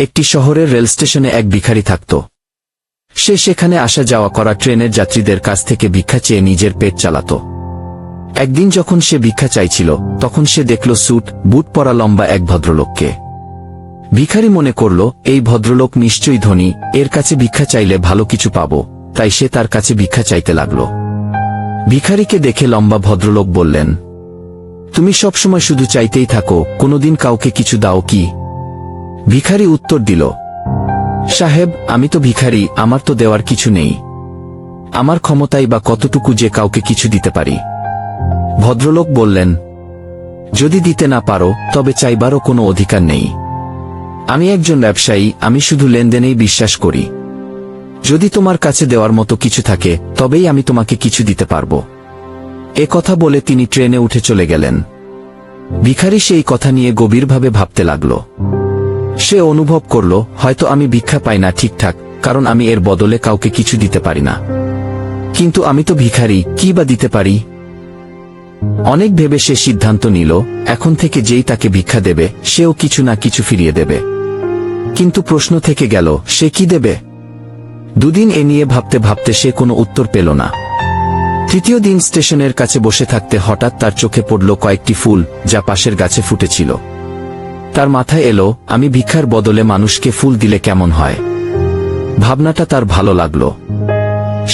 একটি শহরের রেল স্টেশনে এক ভিখারি থাকত। সে সেখানে আসা যাওয়া করা ট্রেনের যাত্রীদের কাছ থেকে ভিক্ষা চেয়ে নিজের পেট চালাত। একদিন যখন সে ভিক্ষা চাইছিল, তখন সে দেখল স্যুট বুট পরা লম্বা এক ভদ্রলোককে। ভিখারি মনে করল, এই ভদ্রলোক নিশ্চয়ই ধনী, এর কাছে ভিক্ষা চাইলে ভালো কিছু পাব, তাই সে তার কাছে ভিক্ষা চাইতে লাগল। ভিখারিকে দেখে লম্বা ভদ্রলোক বললেন, তুমি সবসময় শুধু চাইতেই থাকো, কোনোদিন কাউকে কিছু দাও কি? ভিখারি উত্তর দিল, সাহেব, আমি তো ভিখারি, আমার তো দেওয়ার কিছু নেই। আমার ক্ষমতাই বা কতটুকু যে কাউকে কিছু দিতে পারি? ভদ্রলোক বললেন, যদি দিতে না পারো তবে চাইবারও কোনো অধিকার নেই। আমি একজন ব্যবসায়ী, আমি শুধু লেনদেনেই বিশ্বাস করি। যদি তোমার কাছে দেওয়ার মতো কিছু থাকে তবেই আমি তোমাকে কিছু দিতে পারব। এ কথা বলে তিনি ট্রেনে উঠে চলে গেলেন। ভিখারি সেই কথা নিয়ে গভীরভাবে ভাবতে লাগল। সে অনুভব করল, হয়তো আমি ভিক্ষা পাই না ঠিকঠাক, কারণ আমি এর বদলে কাউকে কিছু দিতে পারি না। কিন্তু আমি তো ভিখারি, কি বা দিতে পারি? অনেক ভেবে সে সিদ্ধান্ত নিল, এখন থেকে যেই তাকে ভিক্ষা দেবে সেও কিছু না কিছু ফিরিয়ে দেবে। কিন্তু প্রশ্ন থেকে গেল, সে কি দেবে? দুদিন এ নিয়ে ভাবতে ভাবতে সে কোনো উত্তর পেল না। তৃতীয় দিন স্টেশনের কাছে বসে থাকতে হঠাৎ তার চোখে পড়ল কয়েকটি ফুল, যা পাশের গাছে ফুটেছিল। তার মাথায় এলো, আমি ভিক্ষার বদলে মানুষকে ফুল দিলে কেমন হয়। ভাবনাটা তার ভালো লাগল।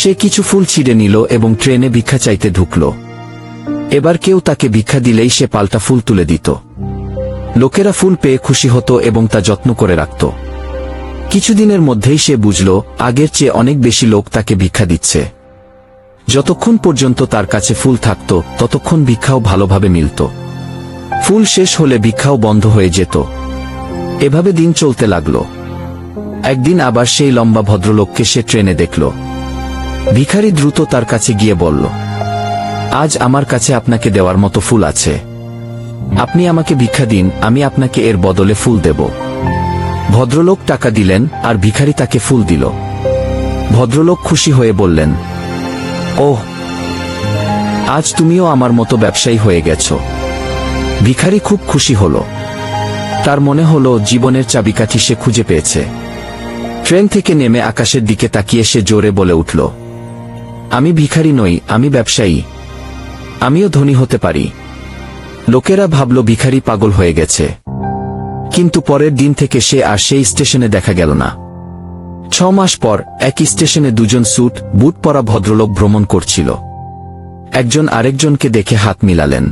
সে কিছু ফুল ছিঁড়ে নিল এবং ট্রেনে ভিক্ষা চাইতে ঢুকল। এবার কেউ তাকে ভিক্ষা দিলেই সে পাল্টা ফুল তুলে দিত। লোকেরা ফুল পেয়ে খুশি হতো এবং তা যত্ন করে রাখত। কিছুদিনের মধ্যেই সে বুঝল, আগের চেয়ে অনেক বেশি লোক তাকে ভিক্ষা দিচ্ছে। যতক্ষণ পর্যন্ত তার কাছে ফুল থাকত, ততক্ষণ ভিক্ষাও ভালোভাবে মিলত। ফুল শেষ হলে ভিক্ষাও বন্ধ হয়ে যেত। এভাবে দিন চলতে লাগল। একদিন আবার সেই লম্বা ভদ্রলোককে সে ট্রেনে দেখল। ভিখারি দ্রুত তার কাছে গিয়ে বলল, আজ আমার কাছে আপনাকে দেওয়ার মতো ফুল আছে। আপনি আমাকে ভিক্ষা দিন, আমি আপনাকে এর বদলে ফুল দেব। ভদ্রলোক টাকা দিলেন আর ভিখারি তাকে ফুল দিল। ভদ্রলোক খুশি হয়ে বললেন, ওহ, আজ তুমিও আমার মতো ব্যবসায়ী হয়ে গেছ। ভিখারি খুব খুশি হল। তার মনে হল জীবনের চাবিকাঠি সে খুঁজে পেয়েছে। ট্রেন থেকে নেমে আকাশের দিকে তাকিয়ে সে জোরে বলে উঠল, আমি ভিখারি নই, আমি ব্যবসায়ী। আমিও ধনী হতে পারি। লোকেরা ভাবল ভিখারি পাগল হয়ে গেছে। কিন্তু পরের দিন থেকে সে আর সেই স্টেশনে দেখা গেল না। 6 মাস পর একই স্টেশনে দুজন স্যুট বুট পরা ভদ্রলোক ভ্রমণ করছিল। একজন আরেকজনকে দেখে হাত মিলালেন।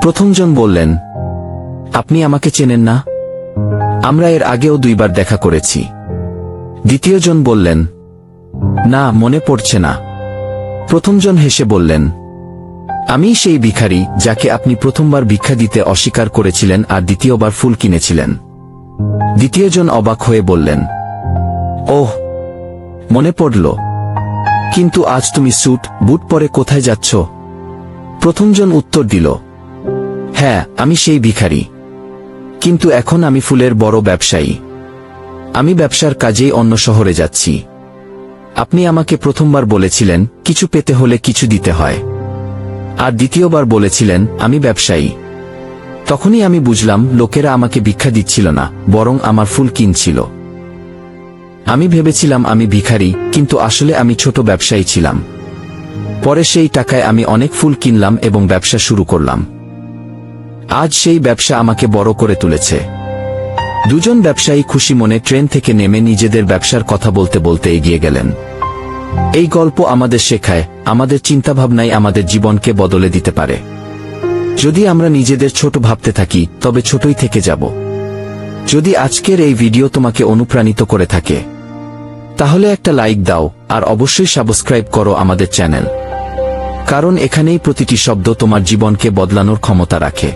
প্রথমজন বললেন, আপনি আমাকে চেনেন না? আমরা এর আগেও 2 বার দেখা করেছি। দ্বিতীয়জন বললেন, না, মনে পড়ছে না। প্রথমজন হেসে বললেন, আমি সেই ভিখারি যাকে আপনি প্রথমবার ভিক্ষা দিতে অস্বীকার করেছিলেন আর দ্বিতীয়বার ফুল কিনেছিলেন। দ্বিতীয়জন অবাক হয়ে বললেন, ওহ, মনে পড়ল। কিন্তু আজ তুমি স্যুট বুট পরে কোথায় যাচ্ছ? প্রথমজন উত্তর দিল, হ্যাঁ, আমি সেই ভিখারি, কিন্তু এখন আমি ফুলের বড় ব্যবসায়ী। আমি ব্যবসার কাজেই অন্য শহরে যাচ্ছি। আপনি আমাকে প্রথমবার বলেছিলেন কিছু পেতে হলে কিছু দিতে হয়, আর দ্বিতীয়বার বলেছিলেন আমি ব্যবসায়ী। তখনই আমি বুঝলাম লোকেরা আমাকে ভিক্ষা দিচ্ছিল না, বরং আমার ফুল কিনছিল। আমি ভেবেছিলাম আমি ভিখারি, কিন্তু আসলে আমি ছোট ব্যবসায়ী ছিলাম। পরে সেই টাকায় আমি অনেক ফুল কিনলাম এবং ব্যবসা শুরু করলাম। আজ সেই ব্যবসা আমাকে বড় করে তুলেছে। দুজন ব্যবসায়ী খুশি মনে ট্রেন থেকে নেমে নিজেদের ব্যবসার কথা বলতে বলতে এগিয়ে গেলেন। এই গল্প আমাদের শেখায়, আমাদের চিন্তাভাবনাই আমাদের জীবনকে বদলে দিতে পারে। যদি আমরা নিজেদের ছোট ভাবতে থাকি, তবে ছোটই থেকে যাব। যদি আজকের এই ভিডিও তোমাকে অনুপ্রাণিত করে থাকে, তাহলে একটা লাইক দাও আর অবশ্যই সাবস্ক্রাইব করো আমাদের চ্যানেল, কারণ এখানেই প্রতিটি শব্দ তোমার জীবনকে বদলানোর ক্ষমতা রাখে।